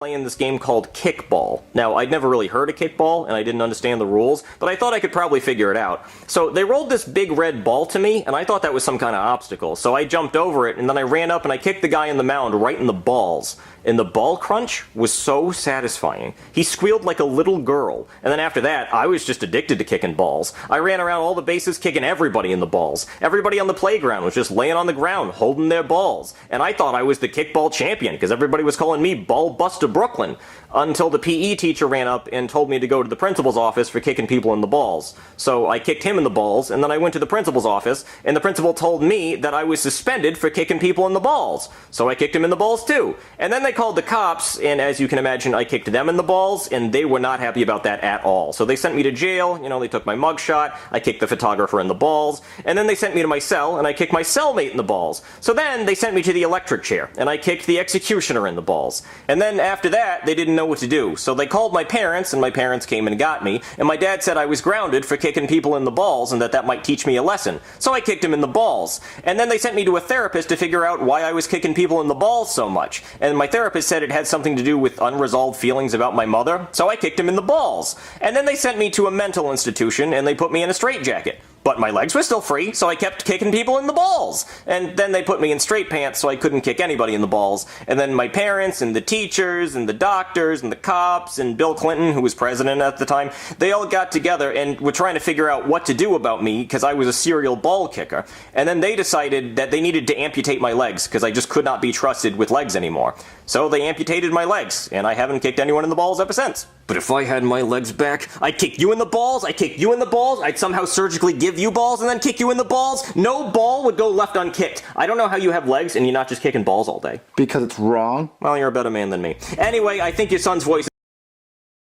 Playing this game called Kickball. Now, I'd never really heard of Kickball, and I didn't understand the rules, but I thought I could probably figure it out. So they rolled this big red ball to me, and I thought that was some kind of obstacle. So I jumped over it, and then I ran up and I kicked the guy in the mound right in the balls. And the ball crunch was so satisfying. He squealed like a little girl. And then after that, I was just addicted to kicking balls. I ran around all the bases kicking everybody in the balls. Everybody on the playground was just laying on the ground holding their balls. And I thought I was the kickball champion because everybody was calling me Ball Buster Brooklyn. Until the PE teacher ran up and told me to go to the principal's office for kicking people in the balls. So I kicked him in the balls, and then I went to the principal's office, and the principal told me that I was suspended for kicking people in the balls. So I kicked him in the balls too. And then they called the cops, and as you can imagine, I kicked them in the balls, and they were not happy about that at all. So they sent me to jail, they took my mugshot, I kicked the photographer in the balls, and then they sent me to my cell, and I kicked my cellmate in the balls. So then they sent me to the electric chair, and I kicked the executioner in the balls. And then after that, they didn't know what to do. So they called my parents, and my parents came and got me, and my dad said I was grounded for kicking people in the balls and that might teach me a lesson. So I kicked him in the balls. And then they sent me to a therapist to figure out why I was kicking people in the balls so much. And my therapist said it had something to do with unresolved feelings about my mother, so I kicked him in the balls. And then they sent me to a mental institution, and they put me in a straitjacket. But my legs were still free, so I kept kicking people in the balls. And then they put me in straight pants, so I couldn't kick anybody in the balls. And then my parents, and the teachers, and the doctors, and the cops, and Bill Clinton, who was president at the time, they all got together and were trying to figure out what to do about me, because I was a serial ball kicker. And then they decided that they needed to amputate my legs, because I just could not be trusted with legs anymore. So they amputated my legs, and I haven't kicked anyone in the balls ever since. But if I had my legs back, I'd kick you in the balls, I'd kick you in the balls, I'd somehow surgically give you balls and then kick you in the balls. No ball would go left unkicked. I don't know how you have legs and you're not just kicking balls all day. Because it's wrong? Well, you're a better man than me. Anyway, I think your son's voice